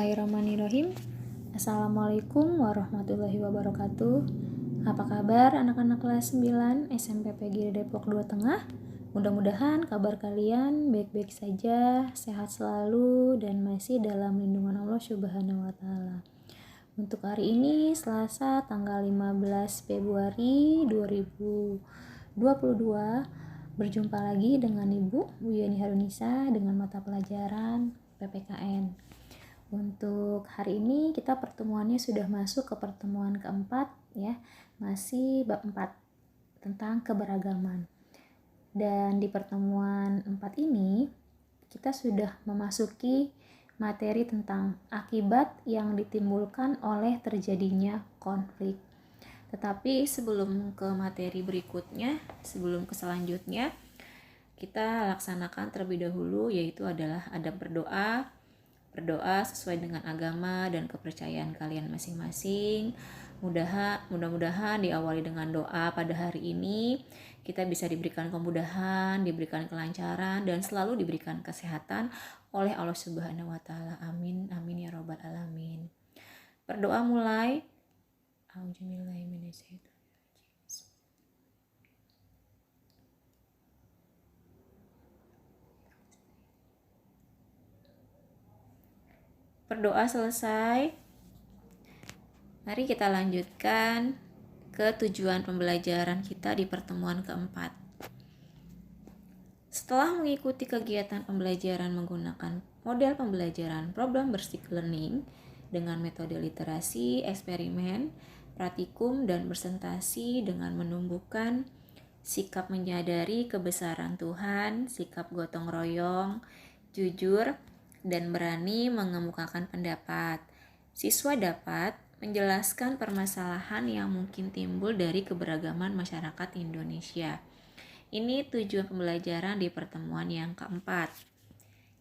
Bismillahirrahmanirrahim. Assalamualaikum warahmatullahi wabarakatuh. Apa kabar anak-anak kelas 9 SMP PGRI Depok 2 Tengah? Mudah-mudahan kabar kalian baik-baik saja, sehat selalu, dan masih dalam lindungan Allah Subhanahu wa Ta'ala. Untuk hari ini, Selasa tanggal 15 Februari 2022, berjumpa lagi dengan Ibu Yeni Harunisa dengan mata pelajaran PPKN. Untuk hari ini kita pertemuannya sudah masuk ke pertemuan keempat ya, masih bab 4 tentang keberagaman. Dan di pertemuan 4 ini kita sudah memasuki materi tentang akibat yang ditimbulkan oleh terjadinya konflik. Tetapi sebelum ke materi berikutnya, sebelum ke selanjutnya, kita laksanakan terlebih dahulu, yaitu adalah adab berdoa. Berdoa sesuai dengan agama dan kepercayaan kalian masing-masing. Mudah-mudahan diawali dengan doa pada hari ini kita bisa diberikan kemudahan, diberikan kelancaran, dan selalu diberikan kesehatan oleh Allah Subhanahu wa Ta'ala. Amin, amin ya Rabbal alamin. Berdoa mulai. Berdoa selesai. Mari kita lanjutkan ke tujuan pembelajaran kita di pertemuan keempat. Setelah mengikuti kegiatan pembelajaran menggunakan model pembelajaran problem-based learning dengan metode literasi, eksperimen, praktikum, dan presentasi dengan menumbuhkan sikap menyadari kebesaran Tuhan, sikap gotong royong, jujur, dan berani mengemukakan pendapat, siswa dapat menjelaskan permasalahan yang mungkin timbul dari keberagaman masyarakat Indonesia. Ini tujuan pembelajaran di pertemuan yang keempat.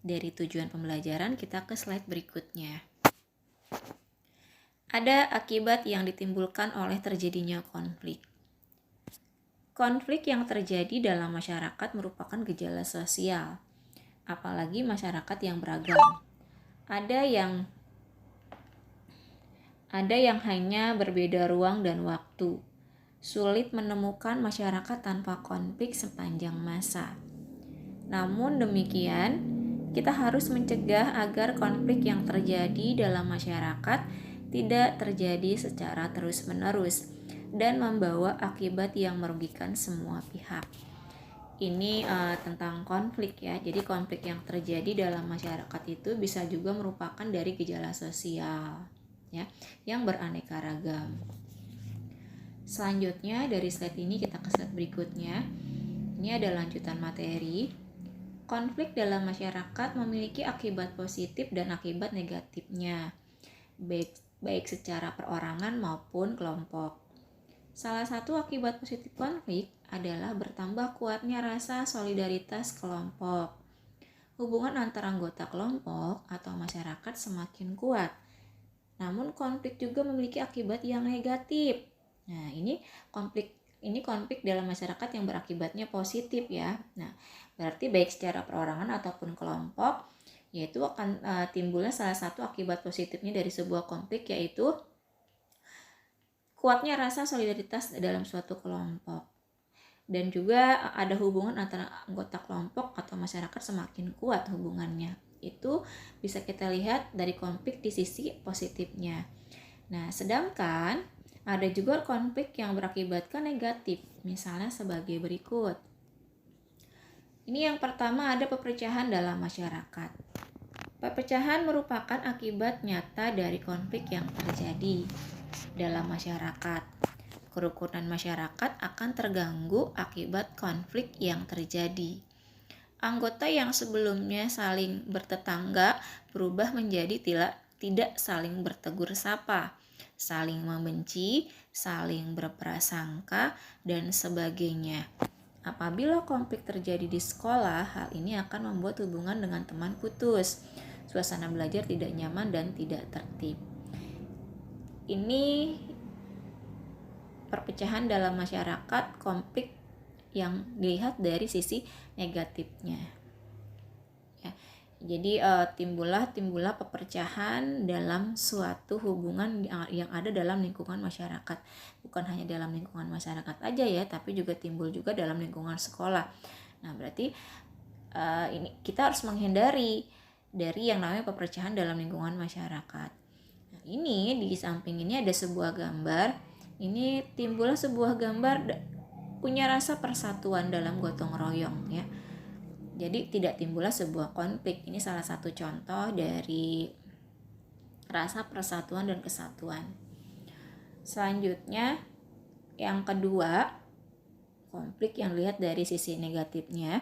Dari tujuan pembelajaran kita ke slide berikutnya. Ada akibat yang ditimbulkan oleh terjadinya konflik. Konflik yang terjadi dalam masyarakat merupakan gejala sosial, apalagi masyarakat yang beragam. Ada yang hanya berbeda ruang dan waktu. Sulit menemukan masyarakat tanpa konflik sepanjang masa. Namun demikian, kita harus mencegah agar konflik yang terjadi dalam masyarakat tidak terjadi secara terus-menerus dan membawa akibat yang merugikan semua pihak. Ini tentang konflik ya. Jadi konflik yang terjadi dalam masyarakat itu bisa juga merupakan dari gejala sosial ya, yang beraneka ragam. Selanjutnya dari slide ini kita ke slide berikutnya. Ini ada lanjutan materi. Konflik dalam masyarakat memiliki akibat positif dan akibat negatifnya, baik secara perorangan maupun kelompok. Salah satu akibat positif konflik adalah bertambah kuatnya rasa solidaritas kelompok. Hubungan antara anggota kelompok atau masyarakat semakin kuat. Namun konflik juga memiliki akibat yang negatif. Nah, ini konflik dalam masyarakat yang berakibatnya positif ya. Nah, berarti baik secara perorangan ataupun kelompok, yaitu akan timbulnya salah satu akibat positifnya dari sebuah konflik, yaitu kuatnya rasa solidaritas dalam suatu kelompok. Dan juga ada hubungan antara anggota kelompok atau masyarakat semakin kuat hubungannya. Itu bisa kita lihat dari konflik di sisi positifnya. Nah, sedangkan ada juga konflik yang berakibatkan negatif, misalnya sebagai berikut. Ini yang pertama, ada perpecahan dalam masyarakat. Perpecahan merupakan akibat nyata dari konflik yang terjadi dalam masyarakat. Kerukunan masyarakat akan terganggu akibat konflik yang terjadi. Anggota yang sebelumnya saling bertetangga berubah menjadi tidak saling bertegur sapa, saling membenci, saling berprasangka, dan sebagainya. Apabila konflik terjadi di sekolah, hal ini akan membuat hubungan dengan teman putus. Suasana belajar tidak nyaman dan tidak tertib. Ini perpecahan dalam masyarakat, konflik yang dilihat dari sisi negatifnya. Ya. Jadi timbullah pepercahan dalam suatu hubungan yang ada dalam lingkungan masyarakat. Bukan hanya dalam lingkungan masyarakat aja ya, tapi juga timbul juga dalam lingkungan sekolah. Nah, berarti ini kita harus menghindari dari yang namanya pepercahan dalam lingkungan masyarakat. Nah, ini di samping ini ada sebuah gambar. Ini timbullah sebuah gambar punya rasa persatuan dalam gotong royong ya. Jadi tidak timbullah sebuah konflik. Ini salah satu contoh dari rasa persatuan dan kesatuan. Selanjutnya yang kedua, konflik yang dilihat dari sisi negatifnya,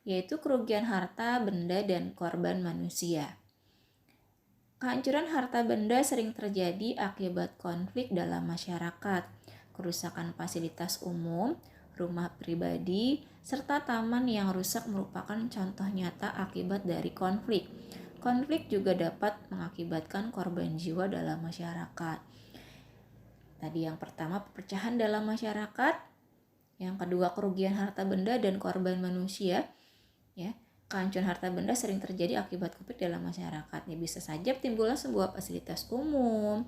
yaitu kerugian harta, benda, dan korban manusia. Kehancuran harta benda sering terjadi akibat konflik dalam masyarakat, kerusakan fasilitas umum, rumah pribadi, serta taman yang rusak merupakan contoh nyata akibat dari konflik. Konflik juga dapat mengakibatkan korban jiwa dalam masyarakat. Tadi yang pertama perpecahan dalam masyarakat, yang kedua kerugian harta benda dan korban manusia. Ya, kehancuran harta benda sering terjadi akibat konflik dalam masyarakat. Ya, bisa saja timbullah sebuah fasilitas umum,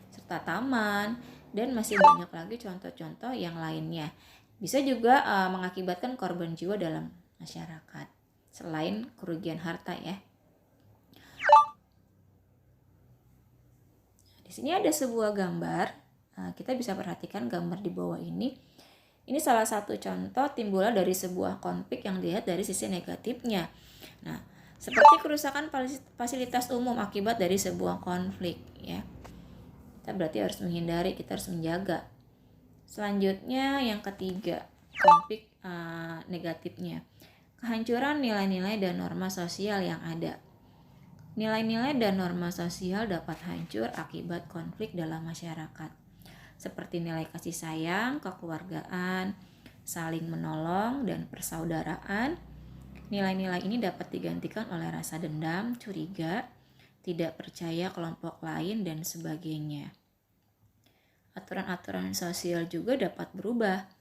serta taman, dan masih banyak lagi contoh-contoh yang lainnya. Bisa juga mengakibatkan korban jiwa dalam masyarakat selain kerugian harta ya. Di sini ada sebuah gambar. Kita bisa perhatikan gambar di bawah ini. Ini salah satu contoh timbullah dari sebuah konflik yang dilihat dari sisi negatifnya. Nah, seperti kerusakan fasilitas umum akibat dari sebuah konflik ya. Kita berarti harus menghindari, kita harus menjaga. Selanjutnya yang ketiga, konflik negatifnya. Kehancuran nilai-nilai dan norma sosial yang ada. Nilai-nilai dan norma sosial dapat hancur akibat konflik dalam masyarakat. Seperti nilai kasih sayang, kekeluargaan, saling menolong, dan persaudaraan. Nilai-nilai ini dapat digantikan oleh rasa dendam, curiga, tidak percaya kelompok lain, dan sebagainya. Aturan-aturan sosial juga dapat berubah,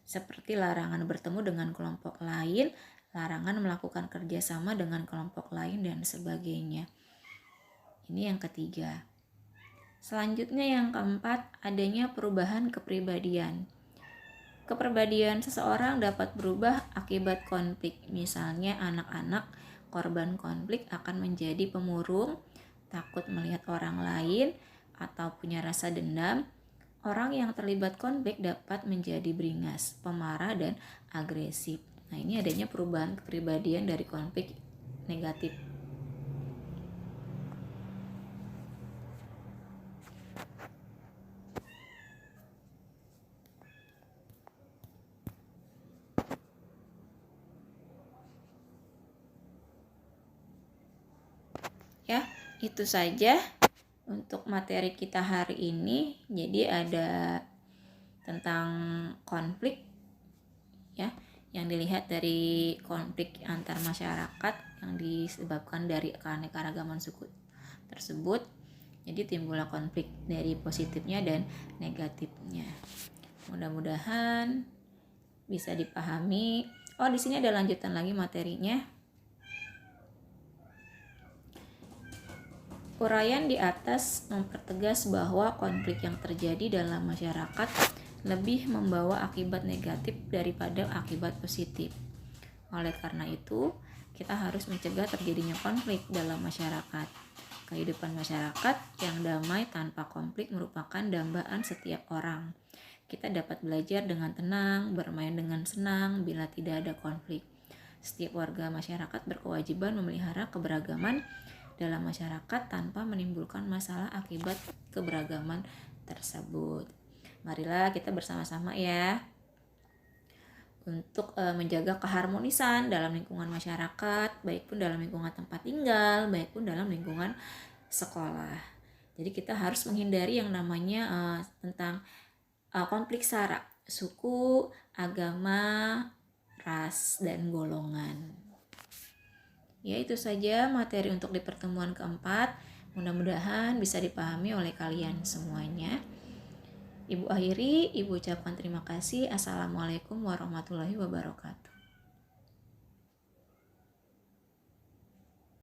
seperti larangan bertemu dengan kelompok lain, larangan melakukan kerjasama dengan kelompok lain, dan sebagainya. Ini yang ketiga. Selanjutnya yang keempat, adanya perubahan kepribadian. Kepribadian seseorang dapat berubah akibat konflik. Misalnya anak-anak korban konflik akan menjadi pemurung, takut melihat orang lain, atau punya rasa dendam. Orang yang terlibat konflik dapat menjadi beringas, pemarah, dan agresif. Nah, ini adanya perubahan kepribadian dari konflik negatif. Ya, itu saja untuk materi kita hari ini. Jadi ada tentang konflik ya, yang dilihat dari konflik antar masyarakat yang disebabkan dari keanekaragaman suku tersebut. Jadi timbullah konflik dari positifnya dan negatifnya. Mudah-mudahan bisa dipahami. Oh, di sini ada lanjutan lagi materinya. Uraian di atas mempertegas bahwa konflik yang terjadi dalam masyarakat lebih membawa akibat negatif daripada akibat positif. Oleh karena itu, kita harus mencegah terjadinya konflik dalam masyarakat. Kehidupan masyarakat yang damai tanpa konflik merupakan dambaan setiap orang. Kita dapat belajar dengan tenang, bermain dengan senang bila tidak ada konflik. Setiap warga masyarakat berkewajiban memelihara keberagaman dalam masyarakat tanpa menimbulkan masalah akibat keberagaman tersebut. Marilah kita bersama-sama ya untuk menjaga keharmonisan dalam lingkungan masyarakat, baik pun dalam lingkungan tempat tinggal, baik pun dalam lingkungan sekolah. Jadi kita harus menghindari yang namanya tentang konflik sara, suku, agama, ras, dan golongan. Ya, itu saja materi untuk di pertemuan keempat. Mudah-mudahan bisa dipahami oleh kalian semuanya. Ibu akhiri, Ibu ucapkan terima kasih. Assalamualaikum warahmatullahi wabarakatuh.